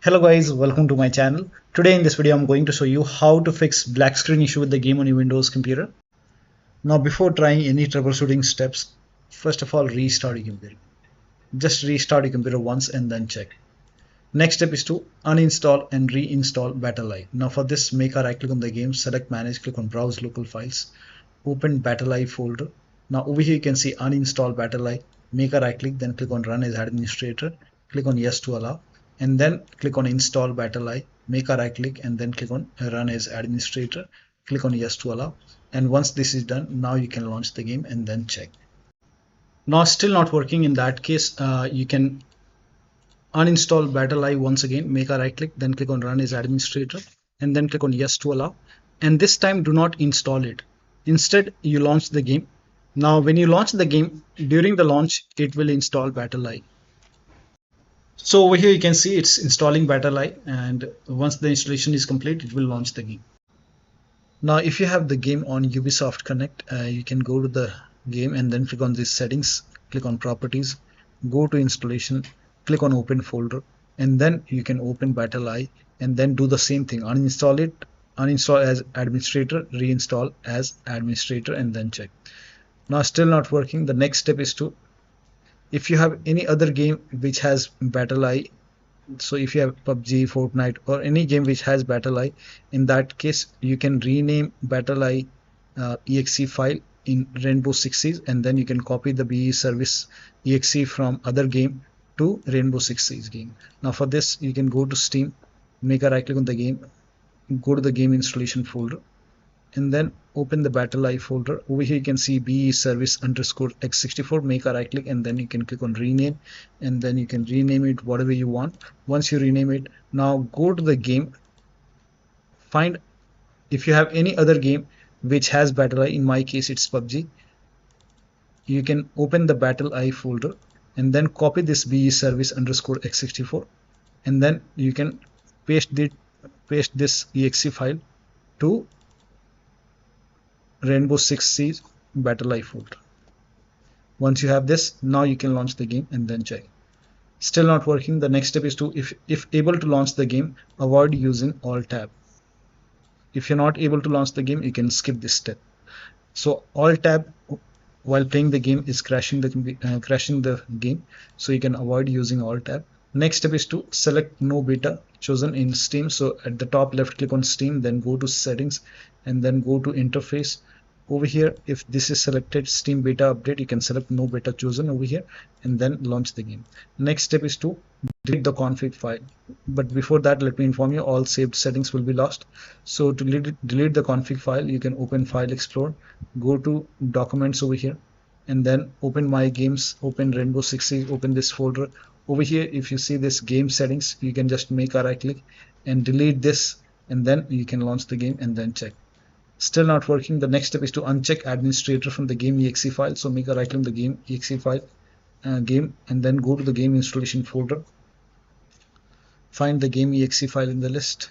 Hello guys, welcome to my channel. Today in this video I'm going to show you how to fix black screen issue with the game on your Windows computer. Now before trying any troubleshooting steps, first of all restart your computer. Just restart your computer once and then check. Next step is to uninstall and reinstall BattlEye. Now for this, make a right click on the game, select manage, click on browse local files, open BattlEye folder. Now over here you can see uninstall BattlEye, make a right click, then click on run as administrator, click on yes to allow, and then click on install BattlEye, make a right click and then click on run as administrator, click on yes to allow, and once this is done, now you can launch the game and then check. Now still not working. In that case, you can uninstall BattlEye once again, make a right click, then click on run as administrator and then click on yes to allow, and this time do not install it. Instead you launch the game. Now when you launch the game, during the launch it will install BattlEye. So over here you can see it's installing BattlEye, and once the installation is complete it will launch the game. Now if you have the game on Ubisoft Connect, you can go to the game and then click on these settings, click on properties, go to installation, click on open folder, and then you can open BattlEye and then do the same thing, uninstall it, uninstall as administrator, reinstall as administrator, and then check. Now still not working. The next step is to, if you have any other game which has BattlEye, so if you have PUBG, Fortnite, or any game which has BattlEye, in that case you can rename BattlEye exe file in Rainbow Six Siege, and then you can copy the BE service exe from other game to Rainbow Six Siege game. Now for this you can go to Steam, make a right click on the game, go to the game installation folder, and then open the BattlEye folder. Over here you can see BE service underscore x64, make a right click and then you can click on rename, and then you can rename it whatever you want. Once you rename it, now go to the game, find if you have any other game which has BattlEye, in my case it's PUBG, you can open the BattlEye folder and then copy this BE service underscore x64, and then you can paste this exe file to Rainbow Six Siege BattlEye folder. Once you have this, now you can launch the game and then check. Still not working. The next step is to, if able to launch the game, avoid using Alt+Tab. If you're not able to launch the game, you can skip this step. So Alt+Tab while playing the game is crashing the game, so you can avoid using Alt+Tab. Next step is to select no beta chosen in Steam. So at the top left click on Steam, then go to settings and then go to interface. Over here, if this is selected Steam beta update, you can select no beta chosen over here and then launch the game. Next step is to delete the config file, but before that let me inform you all saved settings will be lost. So to delete the config file, you can open File Explorer, go to documents over here, and then open my games, open Rainbow Six Siege, open this folder. Over here if you see this game settings, you can just make a right click and delete this, and then you can launch the game and then check. Still not working. The next step is to uncheck administrator from the game exe file. So make a right click on the game exe file game, and then go to the game installation folder, find the game exe file in the list,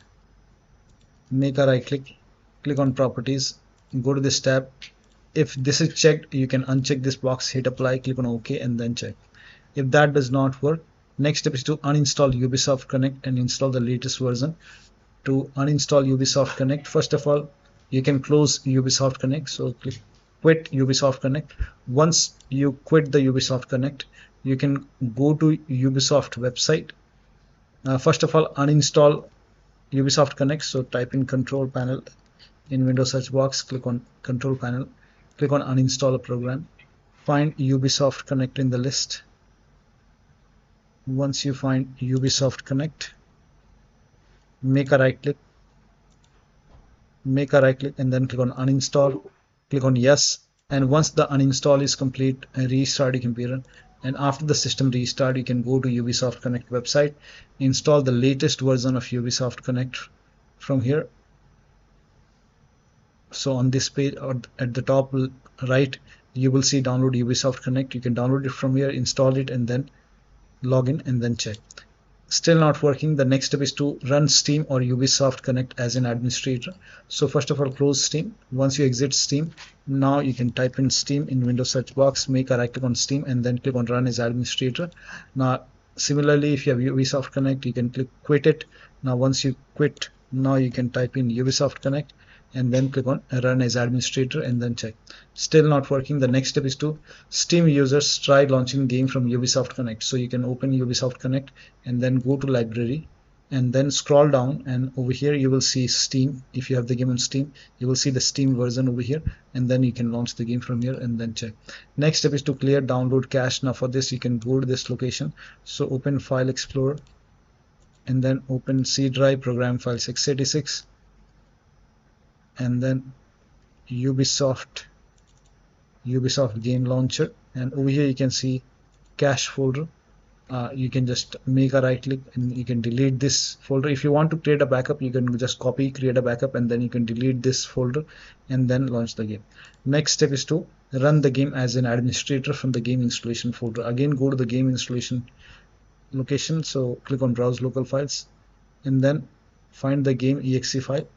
make a right click, click on properties, go to this tab. If this is checked, you can uncheck this box, hit apply, click on OK, and then check. If that does not work, next step is to uninstall Ubisoft Connect and install the latest version. To uninstall Ubisoft Connect, first of all you can close Ubisoft Connect, so click quit Ubisoft Connect. Once you quit the Ubisoft Connect, you can go to Ubisoft website. First of all, uninstall Ubisoft Connect, so type in control panel in Windows search box, click on control panel, click on uninstall a program, find Ubisoft Connect in the list. Once you find Ubisoft Connect, make a right click and then click on uninstall, click on yes, and once the uninstall is complete, restart your computer, and after the system restart you can go to Ubisoft Connect website, install the latest version of Ubisoft Connect from here. So on this page or at the top right you will see download Ubisoft Connect. You can download it from here, install it, and then log in and then check. Still not working. The next step is to run Steam or Ubisoft Connect as an administrator. So first of all close Steam. Once you exit Steam, now you can type in Steam in Windows search box, make a right click on Steam and then click on run as administrator. Now Similarly, if you have Ubisoft Connect, you can click quit it. Now once you quit, now you can type in Ubisoft Connect and then click on run as administrator and then check. Still not working. The next step is to Steam users try launching game from Ubisoft Connect. So you can open Ubisoft Connect and then go to library and then scroll down, and over here you will see Steam. If you have the game on Steam, you will see the Steam version over here, and then you can launch the game from here and then check. Next step is to clear download cache. Now for this you can go to this location, so open File Explorer and then open C drive, program files x86, and then Ubisoft game launcher, and over here you can see cache folder. You can just make a right click and you can delete this folder. If you want to create a backup, you can just copy, create a backup, and then you can delete this folder and then launch the game. Next step is to run the game as an administrator from the game installation folder. Again, go to the game installation location, so click on browse local files and then find the game exe file,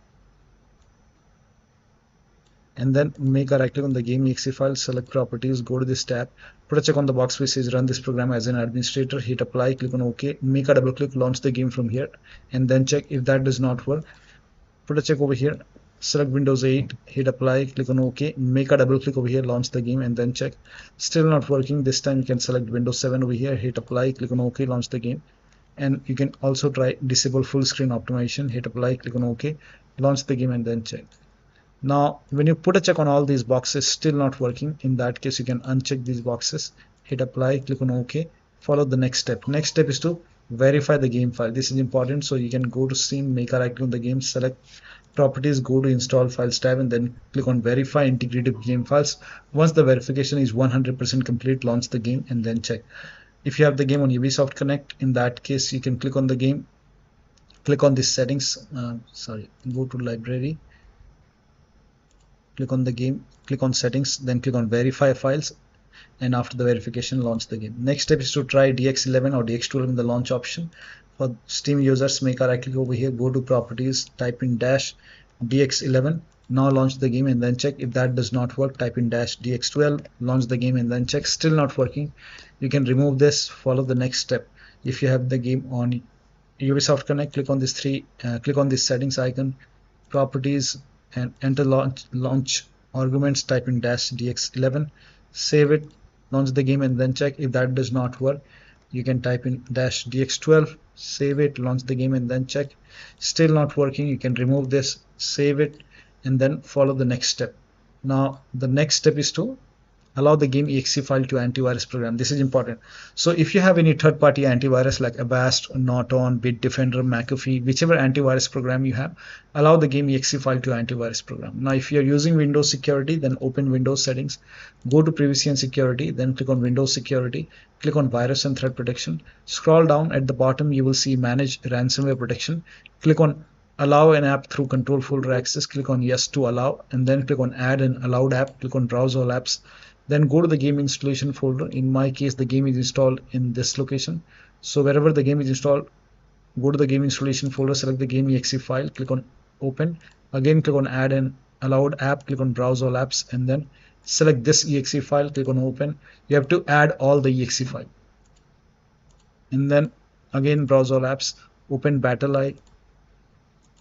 and then make a right click on the game exe file, select properties, go to this tab, put a check on the box which says run this program as an administrator, hit apply, click on OK, make a double click, launch the game from here, and then check. If that does not work, put a check over here, select Windows 8, hit apply, click on OK, make a double click over here, launch the game, and then check. Still not working. This time you can select Windows 7 over here, hit apply, click on OK, launch the game. And you can also try disable full screen optimization, hit apply, click on OK, launch the game, and then check. Now when you put a check on all these boxes, still not working, in that case you can uncheck these boxes, hit apply, click on OK, follow the next step. Next step is to verify the game file. This is important, so you can go to Steam, make a right click on the game, select properties, go to install files tab, and then click on verify integrated game files. Once the verification is 100% complete, launch the game and then check. If you have the game on Ubisoft Connect, in that case you can click on the game, click on this settings, go to library, click on the game, click on settings, then click on verify files, and after the verification, launch the game. Next step is to try DX11 or DX12 in the launch option. For Steam users, make a right click over here, go to properties, type in dash DX11, now launch the game and then check. If that does not work, type in dash DX12, launch the game and then check. Still not working, you can remove this, follow the next step. If you have the game on Ubisoft Connect, click on this settings icon, properties, and enter launch arguments, type in dash DX11, save it, launch the game and then check. If that does not work, you can type in dash DX12, save it, launch the game and then check. Still not working, you can remove this, save it, and then follow the next step. Now the next step is to allow the game exe file to antivirus program. This is important. So if you have any third-party antivirus like Avast, Norton, Bitdefender, McAfee, whichever antivirus program you have, allow the game exe file to antivirus program. Now if you're using Windows security, then open Windows settings, go to privacy and security, then click on Windows security, click on virus and threat protection, scroll down, at the bottom you will see manage ransomware protection, click on allow an app through control folder access, click on yes to allow, and then click on add an allowed app, click on browse all apps. Then go to the game installation folder. In my case, the game is installed in this location. So wherever the game is installed, go to the game installation folder, select the game exe file, click on open. Again, click on add an allowed app, click on browse all apps, and then select this exe file, click on open. You have to add all the exe file. And then again, browse all apps, open BattlEye,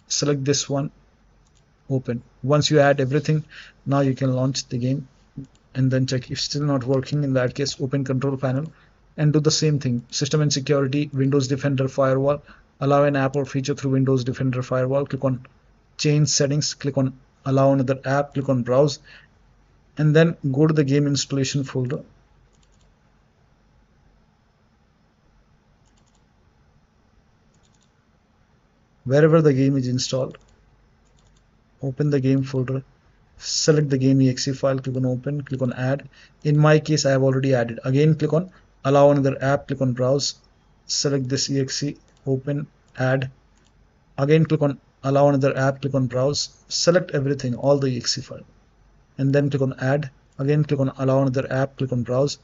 select this one, open. Once you add everything, now you can launch the game and then check. If still not working, in that case open control panel and do the same thing. System and security, Windows Defender firewall, allow an app or feature through Windows Defender firewall, click on change settings, click on allow another app, click on browse, and then go to the game installation folder. Wherever the game is installed, open the game folder, select the game exe file, click on open, click on add. In my case, I have already added. Again, click on allow another app, click on browse, select this exe, open, add. Again, click on allow another app, click on browse, select everything, all the exe file, and then click on add. Again, click on allow another app, click on browse,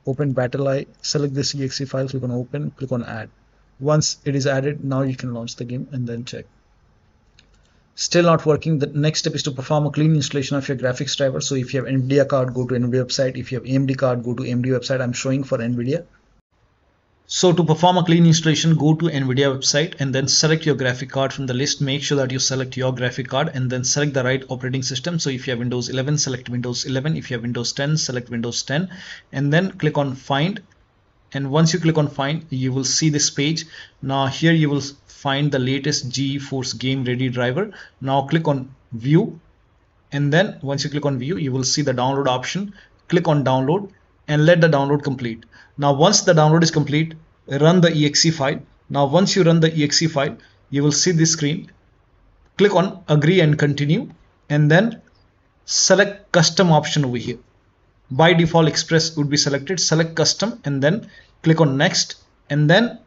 open BattlEye, select this exe file, click on open, click on add. Once it is added, now you can launch the game and then check. Still not working. The next step is to perform a clean installation of your graphics driver. So if you have NVIDIA card, go to NVIDIA website. If you have AMD card, go to AMD website. I'm showing for NVIDIA. So to perform a clean installation, go to NVIDIA website and then select your graphic card from the list. Make sure that you select your graphic card and then select the right operating system. So if you have Windows 11, select Windows 11. If you have Windows 10, select Windows 10 and then click on Find. And once you click on Find, you will see this page. Now here you will find the latest GeForce Game Ready driver. Now click on View, and then once you click on View, you will see the download option. Click on Download and let the download complete. Now once the download is complete, run the exe file. Now once you run the exe file, you will see this screen. Click on Agree and Continue and then select Custom option over here. By default Express would be selected. Select Custom and then click on Next, and then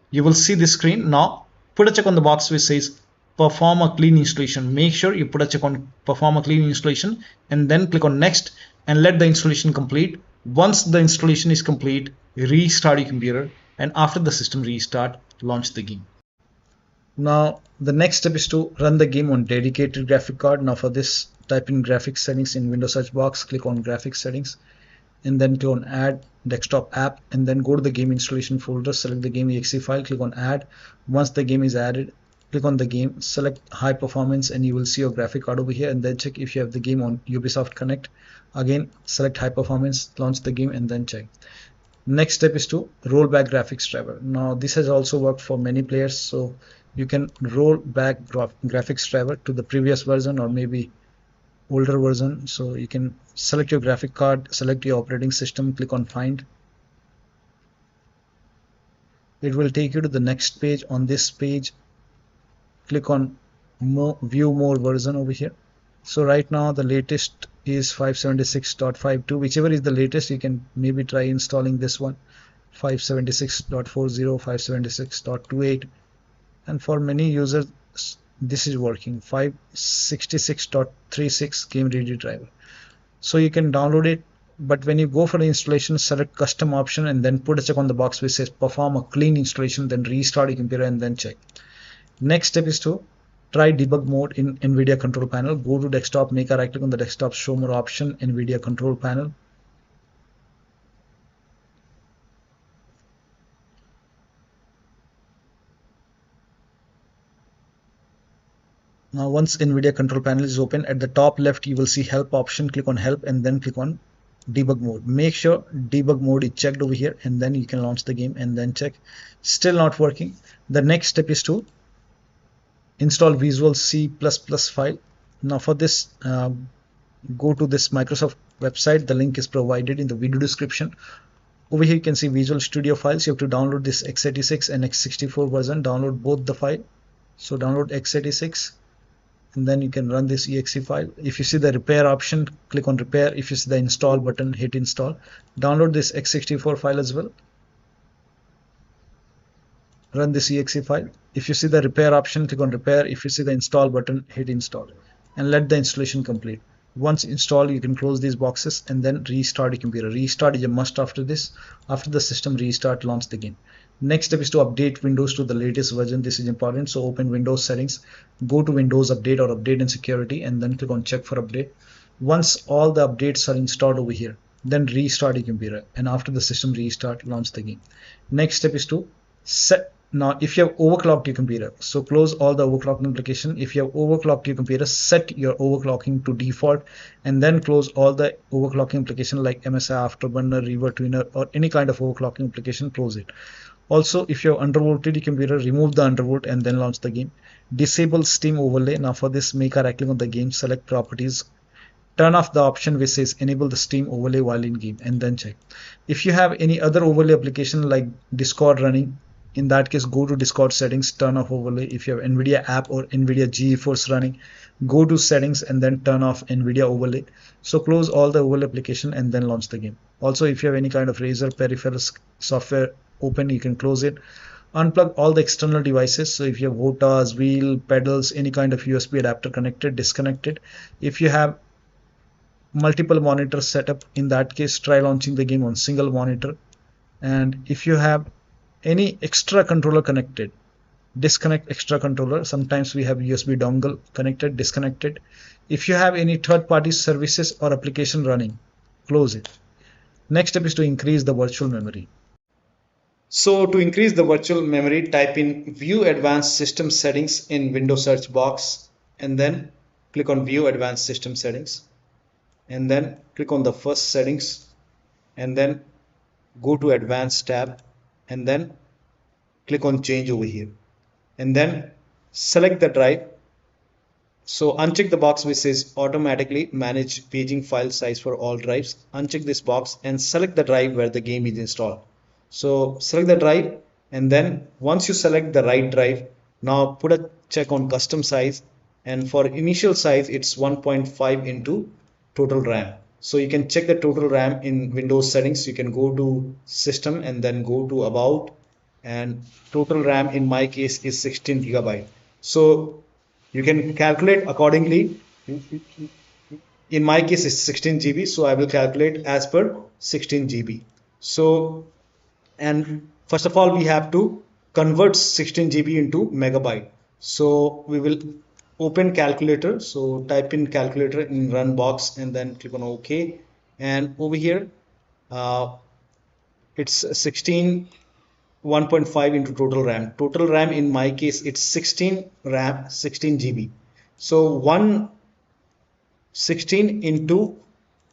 you will see this screen. Now put a check on the box which says perform a clean installation. Make sure you put a check on perform a clean installation and then click on Next and let the installation complete. Once the installation is complete, restart your computer, and after the system restart, launch the game. Now the next step is to run the game on dedicated graphic card. Now for this, type in graphics settings in Windows search box, click on graphics settings and then click on add desktop app, and then go to the game installation folder, select the game exe file, click on add. Once the game is added, click on the game, select high performance, and you will see your graphic card over here, and then check if you have the game on Ubisoft Connect. Again, select high performance, launch the game and then check. Next step is to roll back graphics driver. Now this has also worked for many players, so you can roll back graphics driver to the previous version or maybe older version. So you can select your graphic card, select your operating system, click on Find. It will take you to the next page. On this page, click on View More version over here. So right now the latest is 576.52. Whichever is the latest, you can maybe try installing this one, 576.40, 576.28, and for many users this is working, 566.36 game ready driver. So you can download it, but when you go for the installation, select custom option and then put a check on the box which says perform a clean installation, then restart your computer and then check. Next step is to try debug mode in NVIDIA control panel. Go to desktop, make a right click on the desktop, show more option, NVIDIA control panel. Now once NVIDIA control panel is open, at the top left you will see help option. Click on help and then click on debug mode. Make sure debug mode is checked over here and then you can launch the game and then check. Still not working. The next step is to install Visual C++ file. Now for this, go to this Microsoft website. The link is provided in the video description. Over here you can see Visual Studio files. You have to download this x86 and x64 version. Download both the file. So download x86 and then you can run this exe file. If you see the repair option, click on repair. If you see the install button, hit install. Download this x64 file as well. Run this exe file. If you see the repair option, click on repair. If you see the install button, hit install and let the installation complete. Once installed, you can close these boxes and then restart your computer. Restart is a must after this. After the system restart, launch the game. Next step is to update Windows to the latest version. This is important. So open Windows settings, go to Windows Update or Update and Security and then click on check for update. Once all the updates are installed over here, then restart your computer, and after the system restart, launch the game. Next step is to set. Now if you have overclocked your computer, so close all the overclocking application. If you have overclocked your computer, set your overclocking to default and then close all the overclocking application like MSI, Afterburner, RiverTuner or any kind of overclocking application, close it. Also, if you have undervolted your computer, remove the undervolt and then launch the game. Disable Steam overlay. Now for this, make a right click on the game, select properties, turn off the option which says enable the Steam overlay while in game and then check. If you have any other overlay application like Discord running, in that case go to Discord settings, turn off overlay. If you have NVIDIA app or NVIDIA GeForce running, go to settings and then turn off NVIDIA overlay. So close all the overlay application and then launch the game. Also, if you have any kind of Razer peripherals software open, you can close it. Unplug all the external devices. So if you have VOTAs, wheel, pedals, any kind of USB adapter connected, disconnect it. If you have multiple monitors set up, in that case try launching the game on single monitor. And if you have any extra controller connected, disconnect extra controller. Sometimes we have USB dongle connected, disconnect it. If you have any third-party services or application running, close it. Next step is to increase the virtual memory. So to increase the virtual memory, type in View Advanced System Settings in Windows search box and then click on View Advanced System Settings and then click on the first settings and then go to Advanced tab and then click on Change over here and then select the drive. So uncheck the box which says automatically manage paging file size for all drives. Uncheck this box and select the drive where the game is installed. So select the drive and then once you select the right drive, now put a check on custom size, and for initial size it's 1.5 into total RAM. So you can check the total RAM in Windows settings. You can go to system and then go to about, and total RAM in my case is 16 gigabyte. So you can calculate accordingly. In my case it's 16 GB, so I will calculate as per 16 GB. So, and first of all we have to convert 16 GB into megabyte. So we will open calculator. So type in calculator in run box and then click on OK, and over here it's 16 1.5 into total RAM. Total RAM in my case it's 16 RAM 16 GB. So 116 into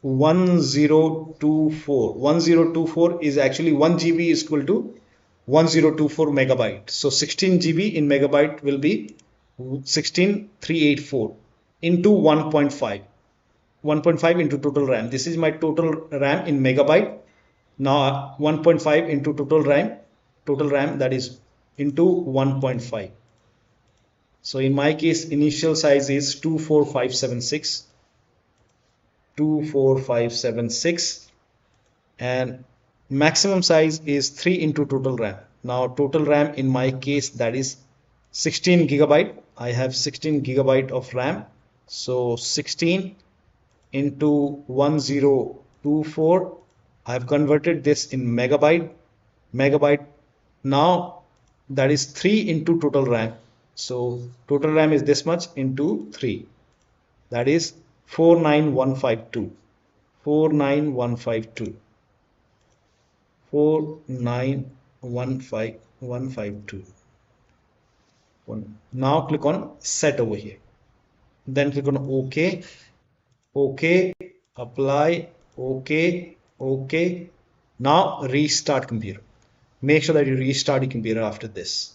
1024 is actually 1 GB is equal to 1024 megabyte. So 16 GB in megabyte will be 16384 into 1.5 into total RAM. This is my total RAM in megabyte. Now 1.5 into total RAM, that is into 1.5. So in my case initial size is 24576 and maximum size is 3 into total RAM. Now total RAM in my case that is 16 gigabyte. I have 16 gigabyte of RAM. So 16 into 1024, I have converted this in megabyte. Now that is 3 into total RAM. So total RAM is this much into 3, that is 49152. 4915152. Now click on set over here, then click on OK, apply, OK. Now restart computer. Make sure that you restart your computer after this.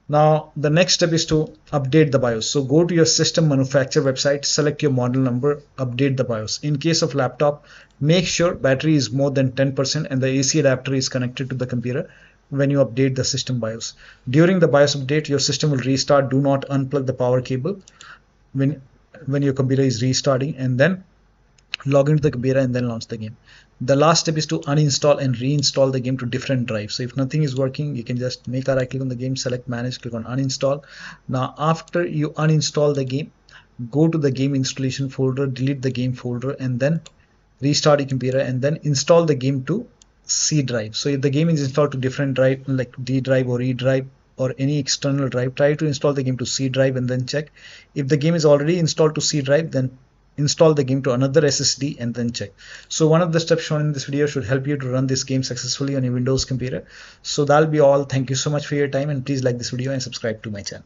Now the next step is to update the BIOS. So go to your system manufacturer website, select your model number, update the BIOS. In case of laptop, make sure battery is more than 10% and the AC adapter is connected to the computer when you update the system BIOS. During the BIOS update, your system will restart. Do not unplug the power cable when your computer is restarting, and then log into the computer and then launch the game. The last step is to uninstall and reinstall the game to different drives. So if nothing is working, you can just make a right click on the game, select manage, click on uninstall. Now after you uninstall the game, go to the game installation folder, delete the game folder, and then restart your computer and then install the game to C drive. So if the game is installed to different drive like D drive or E drive or any external drive, try to install the game to C drive and then check. If the game is already installed to C drive, then install the game to another SSD and then check. So one of the steps shown in this video should help you to run this game successfully on your Windows computer. So that'll be all. Thank you so much for your time, and please like this video and subscribe to my channel.